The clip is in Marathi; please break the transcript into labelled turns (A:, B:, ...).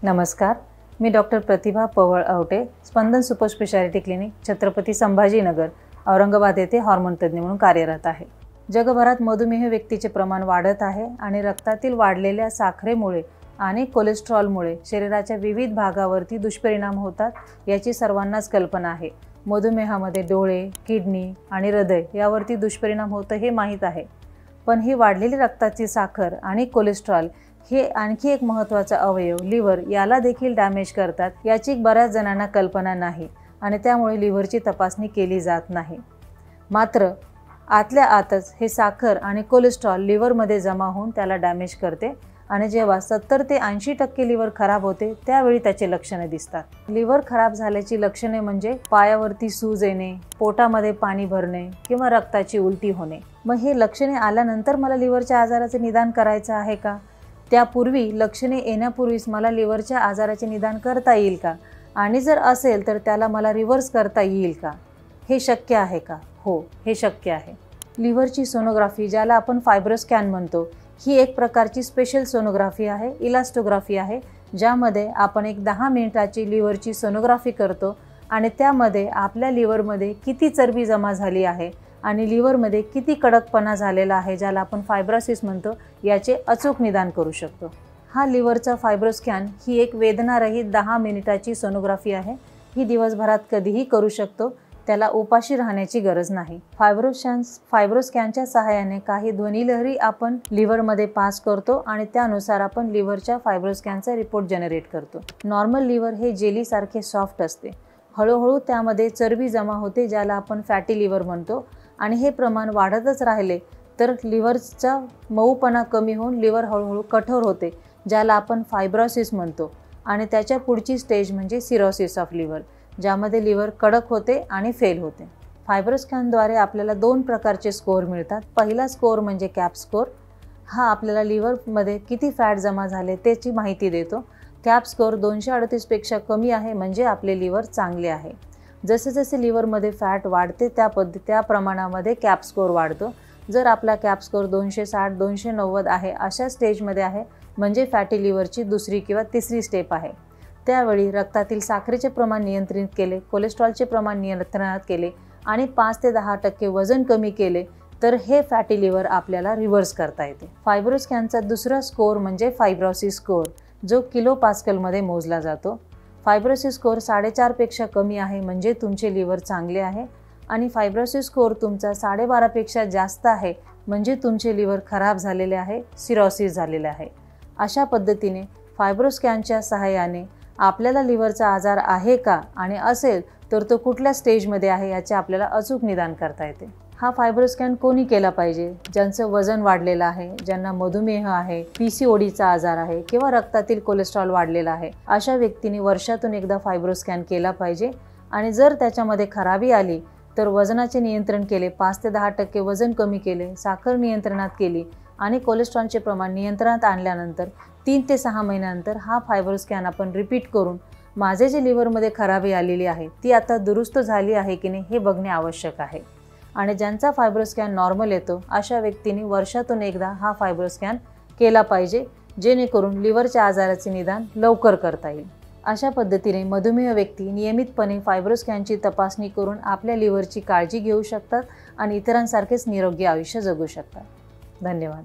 A: नमस्कार, मी doctor Pratibha Pawal Awate, Spandan super speciality clinic, Chhatrapati Sambhajinagar, Aurangabad येथे हॉर्मोन तज्ञ म्हणून कार्यरत आहे। जगभरात मधुमेह व्यक्तीचे प्रमाण वाढत आहे आणि रक्तातील वाढलेल्या साखरेमुळे आणि कोलेस्ट्रॉलमुळे शरीराच्या विविध भागावरती दुष्परिणाम होतात याची सर्वांनाच कल्पना आहे। मधुमेहामध्ये डोळे, किडनी आणि हृदय यावरती दुष्परिणाम होतं हे माहीत आहे, पण ही वाढलेली रक्ताची साखर आणि कोलेस्ट्रॉल हे आणखी एक महत्त्वाचा अवयव लिव्हर याला देखील डॅमेज करतात याची बऱ्याच जणांना कल्पना नाही आणि त्यामुळे लिव्हरची तपासणी केली जात नाही। मात्र आतल्या आतच हे साखर आणि कोलेस्ट्रॉल लिव्हरमध्ये जमा होऊन त्याला डॅमेज करते आणि जेव्हा 70 ते 80% लिव्हर खराब होते त्यावेळी त्याचे लक्षणे दिसतात। लिव्हर खराब झाल्याची लक्षणे म्हणजे पायावरती सूज येणे, पोटामध्ये पाणी भरणे किंवा रक्ताची उलटी होणे। मग हे लक्षणे आल्यानंतर मला लिव्हरच्या आजाराचे निदान करायचे आहे का? त्यापूर्वी लक्षणे येण्यापूर्वीच मला लिव्हरच्या आजाराचे निदान करता येईल का? आणि जर असेल तर त्याला मला रिव्हर्स करता येईल का? हे शक्य आहे का? हो, हे शक्य आहे। लिव्हरची सोनोग्राफी ज्याला आपण फायब्रोस्कॅन म्हणतो, ही एक प्रकारची स्पेशल सोनोग्राफी आहे, इलास्टोग्राफी आहे, ज्यामध्ये आपण एक 10 मिनिटाची लिव्हरची सोनोग्राफी करतो आणि त्यामध्ये आपल्या लिव्हरमध्ये किती चरबी जमा झाली आहे आणि लिव्हरमध्ये किती कडकपणा झालेला आहे, ज्याला आपण फायब्रोसिस म्हणतो, याचे अचूक निदान करू शकतो। हा लिव्हरचा फायब्रोस्कॅन ही एक वेदनारहित 10 मिनिटाची सोनोग्राफी आहे। ही दिवसभरात कधीही करू शकतो, त्याला उपाशी राहण्याची गरज नाही। फायब्रोस्कॅनच्या सहाय्याने काही ध्वनिलहरी आपण लिव्हरमध्ये पास करतो आणि त्यानुसार आपण लिव्हरच्या फायब्रोस्कॅनचा रिपोर्ट जनरेट करतो। नॉर्मल लिव्हर हे जेलीसारखे सॉफ्ट असते, हळूहळू त्यामध्ये चरबी जमा होते ज्याला आपण फॅटी लिव्हर म्हणतो आणि हे प्रमाण वाढतच राहिले तर लिव्हरचा मऊपणा कमी होऊन लिव्हर हळूहळू कठोर होते, ज्याला आपण फायब्रोसिस म्हणतो आणि त्याच्या पुढची स्टेज म्हणजे सिरोसिस ऑफ लिव्हर, ज्यामध्ये लिव्हर कडक होते आणि फेल होते। फायब्रोस्कॅनद्वारे आपल्याला 2 प्रकारचे स्कोअर मिळतात। पहिला स्कोअर म्हणजे कॅप स्कोअर, हा आपल्याला लिव्हरमध्ये किती फॅट जमा झाले त्याची माहिती देतो। कॅप स्कोअर 238 पेक्षा कमी आहे म्हणजे आपले लिव्हर चांगले आहे। जसे जसे लिव्हरमध्ये फॅट वाढते त्या प्रमाणामध्ये कॅप स्कोअर वाढतो। जर आपला कॅप स्कोअर 260 290 आहे अशा स्टेजमध्ये आहे म्हणजे फॅटी लिव्हरची दुसरी किंवा तिसरी स्टेप आहे। त्यावेळी रक्तातील साखरेचे प्रमाण नियंत्रित केले, कोलेस्ट्रॉलचे प्रमाण नियंत्रणात केले आणि 5 ते 10% वजन कमी केले तर हे फॅटी लिव्हर आपल्याला रिव्हर्स करता येते। फायब्रोस्कॅनचा दुसरा स्कोअर म्हणजे फायब्रोसिस स्कोअर, जो किलो पास्कलमध्ये मोजला जातो। फायब्रोसिस स्कोअर 4.5 पेक्षा कमी आहे म्हणजे तुमचे लिव्हर चांगले आहे आणि फायब्रोसिस स्कोअर तुमचा 12.5 पेक्षा जास्त आहे म्हणजे तुमचे लिव्हर खराब झालेले आहे, सिरोसिस झालेले आहे। अशा पद्धतीने फायब्रोस्कॅनच्या सहाय्याने आपल्याला लिव्हरचा आजार आहे का आणि असेल तर तो कुठल्या स्टेजमध्ये आहे याचे आपल्याला अचूक निदान करता येते। हा फायब्रोस्कॅन कोणी केला पाहिजे? ज्यांचं वजन वाढलेलं आहे, ज्यांना मधुमेह आहे, PCODचा आजार आहे किंवा रक्तातील कोलेस्ट्रॉल वाढलेला आहे, अशा व्यक्तींनी वर्षातून एकदा फायब्रोस्कॅन केला पाहिजे आणि जर त्याच्यामध्ये खराबी आली तर वजनाचे नियंत्रण केले, 5 ते 10% वजन कमी केले, साखर नियंत्रणात केली आणि कोलेस्ट्रॉलचे प्रमाण नियंत्रणात आणल्यानंतर 3 ते 6 महिन्यानंतर हा फायब्रोस्कॅन आपण रिपीट करून माझे जे लिव्हरमध्ये खराबी आलेली आहे ती आता दुरुस्त झाली आहे की नाही हे बघणे आवश्यक आहे। आणि ज्यांचा फायब्रोस्कॅन नॉर्मल येतो अशा व्यक्तींनी वर्षातून एकदा हा फायब्रोस्कॅन केला पाहिजे, जेणेकरून लिव्हरच्या आजाराचे निदान लवकर करता येईल। अशा पद्धतीने मधुमेह व्यक्ती नियमितपणे फायब्रोस्कॅनची तपासणी करून आपल्या लिव्हरची काळजी घेऊ शकतात आणि इतरांसारखेच निरोगी आयुष्य जगू शकतात। धन्यवाद।